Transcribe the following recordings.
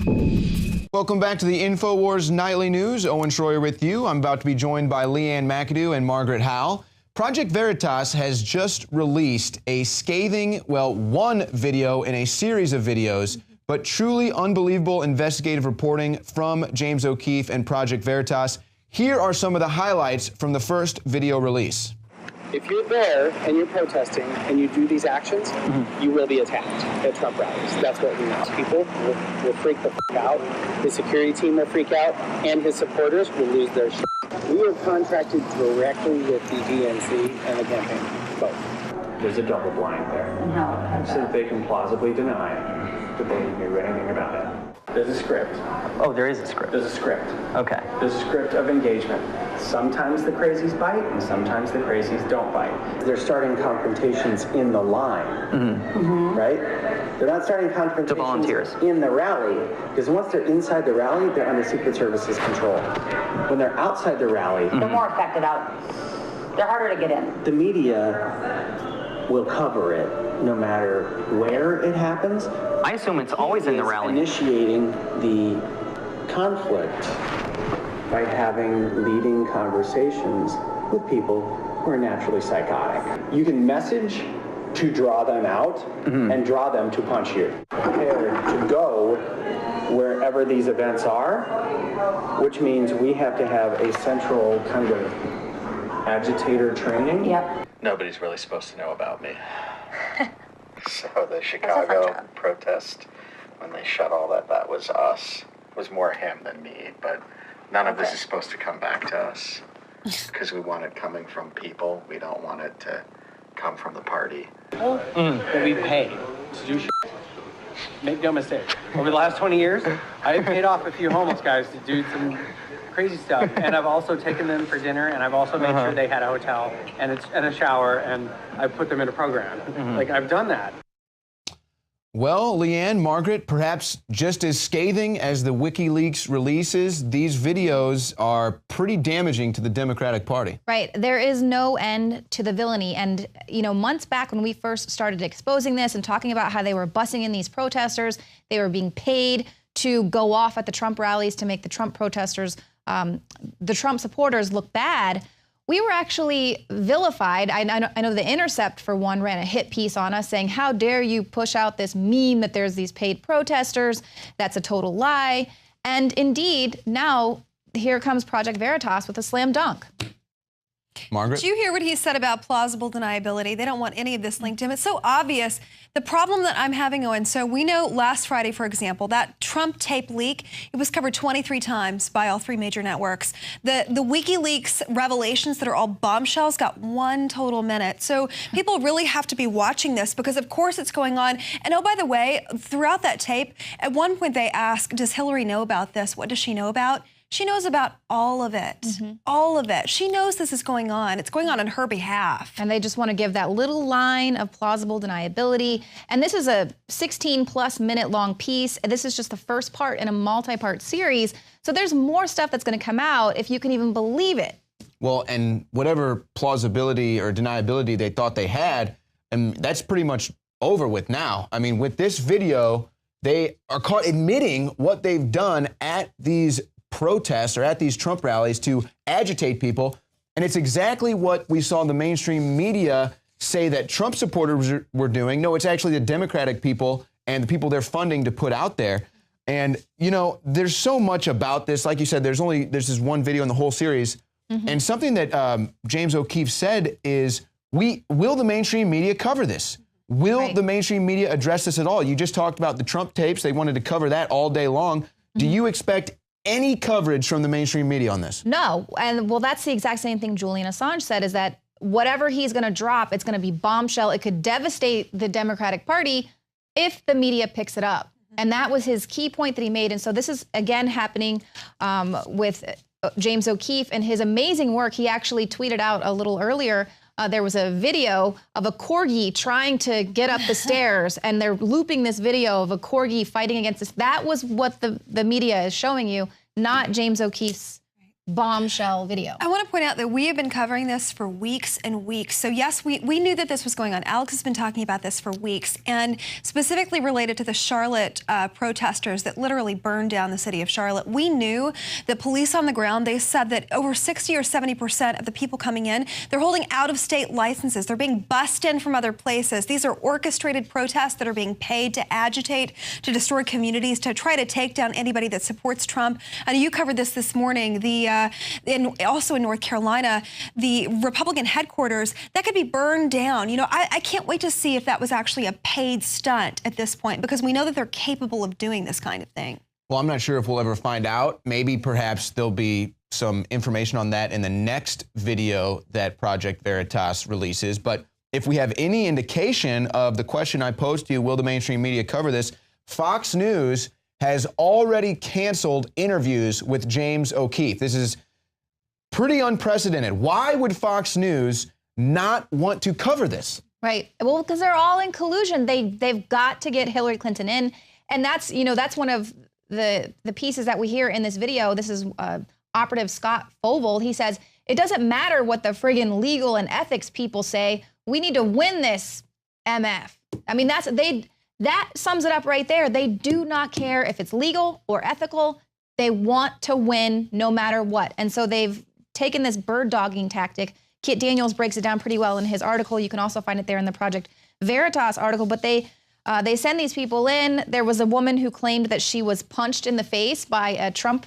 Welcome back to the InfoWars Nightly News. Owen Schroyer with you. I'm about to be joined by Leanne McAdoo and Margaret Howell. Project Veritas has just released a scathing, well, one video in a series of videos, but truly unbelievable investigative reporting from James O'Keefe and Project Veritas. Here are some of the highlights from the first video release. If you're there and you're protesting and you do these actions, you will be attacked at Trump rallies. That's what we know. People will freak the f out. His security team will freak out, and his supporters will lose their shit. We are contracted directly with the DNC and the campaign, both. There's a double blind there. So they can plausibly deny that they knew anything about it. There's a script. Oh, there is a script. There's a script. Okay. There's a script of engagement. Sometimes the crazies bite, and sometimes the crazies don't bite. They're starting confrontations in the line, right? They're not starting confrontations The volunteers. in the rally, because once they're inside the rally, they're under Secret Service's control. When they're outside the rally, they're more affected out. They're harder to get in. The media will cover it no matter where it happens. I assume it's always in the rally. Initiating the conflict by having leading conversations with people who are naturally psychotic. You can message to draw them out and draw them to punch you. Prepare to go wherever these events are, which means we have to have a central kind of agitator training. Yep. Nobody's really supposed to know about me. So the Chicago protest, when they shut all that was us. It was more him than me, but none of this is supposed to come back to us because we want it coming from people. We don't want it to come from the party. That we pay to do shit. Make no mistake. Over the last 20 years, I've paid off a few homeless guys to do some crazy stuff, and I've also taken them for dinner, and I've also made sure they had a hotel and a shower, and I've put them in a program. Like, I've done that. Well, Leanne, Margaret, perhaps just as scathing as the WikiLeaks releases, these videos are pretty damaging to the Democratic Party. Right. There is no end to the villainy. And, you know, months back when we first started exposing this and talking about how they were bussing in these protesters, they were being paid to go off at the Trump rallies to make the Trump protesters, the Trump supporters look bad. We were actually vilified. I know The Intercept, for one, ran a hit piece on us saying, how dare you push out this meme that there's these paid protesters? That's a total lie. And indeed, now here comes Project Veritas with a slam dunk. Margaret? Did you hear what he said about plausible deniability? They don't want any of this linked to him. It's so obvious. The problem that I'm having, Owen, so we know last Friday, for example, that Trump tape leak, it was covered 23 times by all three major networks. The WikiLeaks revelations that are all bombshells got 1 total minute. So people really have to be watching this because, of course, it's going on. And, oh, by the way, throughout that tape, at one point they asked, does Hillary know about this? What does she know about? She knows about all of it, all of it. She knows this is going on. It's going on her behalf. And they just want to give that little line of plausible deniability. And this is a 16+ minute long piece. And this is just the first part in a multi-part series. So there's more stuff that's going to come out if you can even believe it. Well, and whatever plausibility or deniability they thought they had, and that's pretty much over with now. I mean, with this video, they are caught admitting what they've done at these protests or at these Trump rallies to agitate people. And it's exactly what we saw the mainstream media say that Trump supporters were doing. No, it's actually the Democratic people and the people they're funding to put out there. And, you know, there's so much about this. Like you said, there's this one video in the whole series. And something that James O'Keefe said is, will the mainstream media cover this? Will the mainstream media address this at all? You just talked about the Trump tapes. They wanted to cover that all day long. Do you expect any coverage from the mainstream media on this? No. And well, that's the exact same thing Julian Assange said, is that whatever he's going to drop, it's going to be bombshell. It could devastate the Democratic Party if the media picks it up. And that was his key point that he made. And so this is, again, happening with James O'Keefe and his amazing work. He actually tweeted out a little earlier, there was a video of a corgi trying to get up the stairs, and they're looping this video of a corgi fighting against this. That was what the media is showing you, not James O'Keefe's bombshell video. I want to point out that we have been covering this for weeks and weeks. So yes, we knew that this was going on. Alex has been talking about this for weeks, and specifically related to the Charlotte protesters that literally burned down the city of Charlotte. We knew that police on the ground, they said that over 60 or 70% of the people coming in, they're holding out-of-state licenses. They're being bussed in from other places. These are orchestrated protests that are being paid to agitate, to destroy communities, to try to take down anybody that supports Trump. And you covered this morning. Also in North Carolina, the Republican headquarters, that could be burned down. You know, I can't wait to see if that was actually a paid stunt at this point, because we know that they're capable of doing this kind of thing. Well, I'm not sure if we'll ever find out. Maybe perhaps there'll be some information on that in the next video that Project Veritas releases. But if we have any indication of the question I posed to you, will the mainstream media cover this? Fox News has already canceled interviews with James O'Keefe. This is pretty unprecedented. Why would Fox News not want to cover this? Right. Well, because they're all in collusion. They've got to get Hillary Clinton in, and that's one of the pieces that we hear in this video. This is Operative Scott Fovold. He says it doesn't matter what the friggin' legal and ethics people say. We need to win this, MF. I mean, that sums it up right there. They do not care if it's legal or ethical. They want to win no matter what. And so they've taken this bird dogging tactic. Kit Daniels breaks it down pretty well in his article. You can also find it there in the Project Veritas article. But they send these people in. There was a woman who claimed that she was punched in the face by a Trump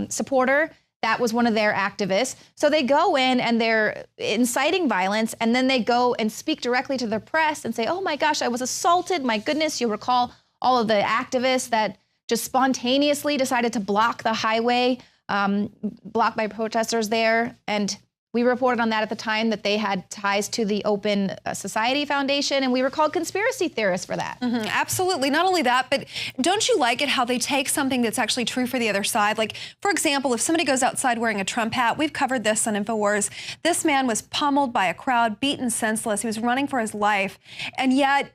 supporter. That was one of their activists. So they go in and they're inciting violence, and then they go and speak directly to the press and say, oh my gosh, I was assaulted. My goodness, you'll recall all of the activists that just spontaneously decided to block the highway, blocked by protesters there. And we reported on that at the time, that they had ties to the Open Society Foundation, and we were called conspiracy theorists for that. Absolutely. Not only that, but don't you like it how they take something that's actually true for the other side? Like, for example, if somebody goes outside wearing a Trump hat, we've covered this on InfoWars. This man was pummeled by a crowd, beaten senseless. He was running for his life, and yet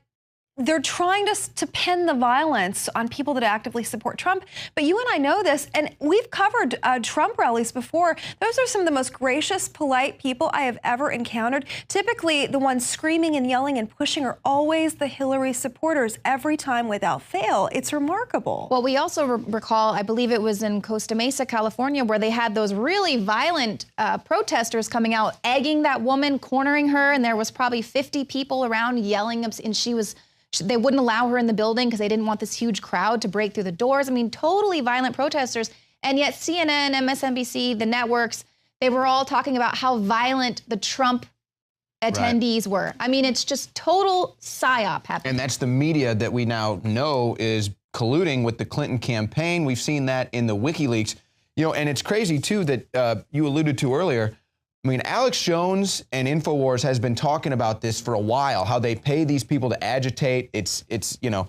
they're trying to pin the violence on people that actively support Trump. But you and I know this, and we've covered Trump rallies before. Those are some of the most gracious, polite people I have ever encountered. Typically, the ones screaming and yelling and pushing are always the Hillary supporters, every time without fail. It's remarkable. Well, we also recall, I believe it was in Costa Mesa, California, where they had those really violent protesters coming out, egging that woman, cornering her, and there was probably 50 people around yelling, and they wouldn't allow her in the building because they didn't want this huge crowd to break through the doors. I mean, totally violent protesters. And yet CNN, MSNBC, the networks, they were all talking about how violent the Trump attendees were. I mean, it's just total psyop happening. And that's the media that we now know is colluding with the Clinton campaign. We've seen that in the WikiLeaks. You know, and it's crazy, too, that you alluded to earlier. I mean, Alex Jones and InfoWars has been talking about this for a while, how they pay these people to agitate. It's you know,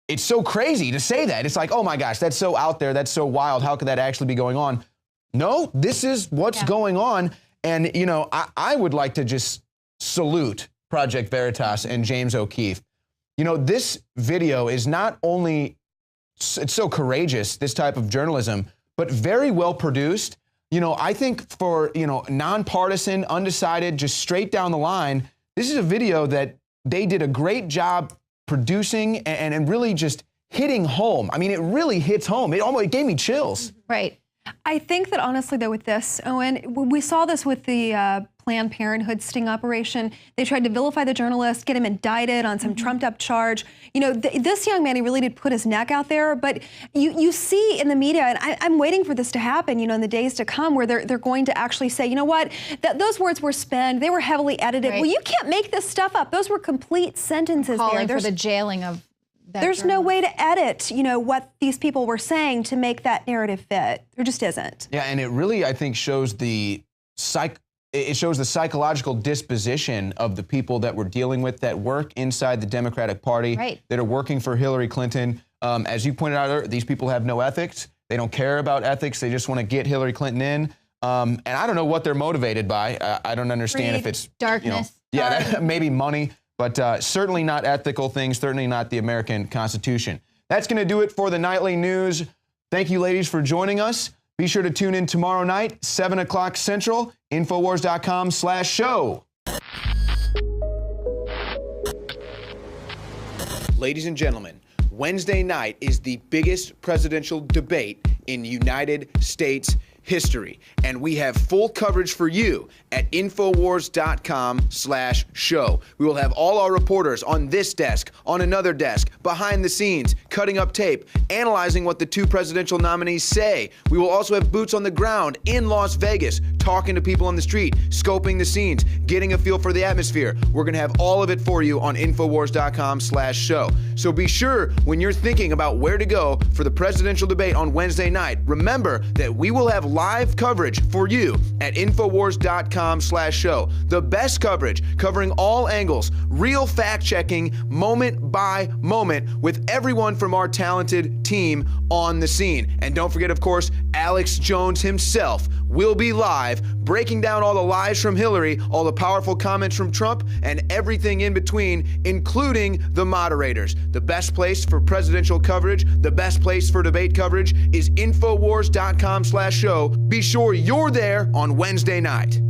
it's so crazy to say that. It's like, oh my gosh, that's so out there. That's so wild. How could that actually be going on? No, this is what's going on. And, you know, I would like to just salute Project Veritas and James O'Keefe. You know, this video is not only, it's so courageous, this type of journalism, but very well produced. You know, I think for, you know, nonpartisan, undecided, just straight down the line, this is a video that they did a great job producing and really just hitting home. I mean, it really hits home. It gave me chills. Right. I think that honestly, though, with this, Owen, we saw this with the Planned Parenthood sting operation. They tried to vilify the journalist, get him indicted on some trumped-up charge. You know, this young man, he really did put his neck out there. But you see in the media, and I'm waiting for this to happen, you know, in the days to come, where they're going to actually say, you know what, those words were spent, they were heavily edited. Well, you can't make this stuff up. Those were complete sentences. Calling for the jailing of that There's no way to edit, you know, what these people were saying to make that narrative fit. There just isn't. Yeah, and it really, I think, shows the psychological disposition of the people that we're dealing with, that work inside the Democratic Party, that are working for Hillary Clinton. As you pointed out, these people have no ethics. They don't care about ethics. They just want to get Hillary Clinton in. And I don't know what they're motivated by. I don't understand if it's darkness. You know, maybe money. But certainly not ethical things, certainly not the American Constitution. That's going to do it for the Nightly News. Thank you, ladies, for joining us. Be sure to tune in tomorrow night, 7 o'clock Central, Infowars.com/show. Ladies and gentlemen, Wednesday night is the biggest presidential debate in United States history, and we have full coverage for you at Infowars.com/show. We will have all our reporters on this desk, on another desk, behind the scenes, cutting up tape, analyzing what the two presidential nominees say. We will also have boots on the ground in Las Vegas, talking to people on the street, scoping the scenes, getting a feel for the atmosphere. We're going to have all of it for you on Infowars.com/show. So be sure when you're thinking about where to go for the presidential debate on Wednesday night, remember that we will have live coverage for you at Infowars.com/show. The best coverage covering all angles, real fact-checking, moment by moment, with everyone from our talented team on the scene. And don't forget, of course, Alex Jones himself will be live, breaking down all the lies from Hillary, all the powerful comments from Trump, and everything in between, including the moderators. The best place for presidential coverage, the best place for debate coverage is Infowars.com/show. Be sure you're there on Wednesday night.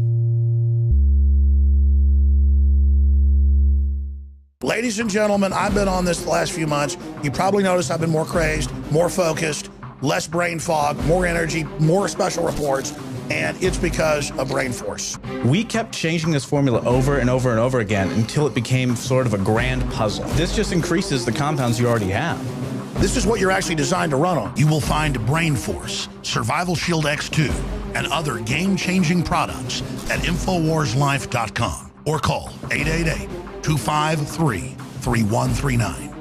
Ladies and gentlemen, I've been on this the last few months. You probably noticed I've been more crazed, more focused, less brain fog, more energy, more special reports, and it's because of Brain Force. We kept changing this formula over and over and over again until it became sort of a grand puzzle. This just increases the compounds you already have. This is what you're actually designed to run on. You will find Brain Force, Survival Shield X2, and other game-changing products at InfoWarsLife.com or call 888-253-3139.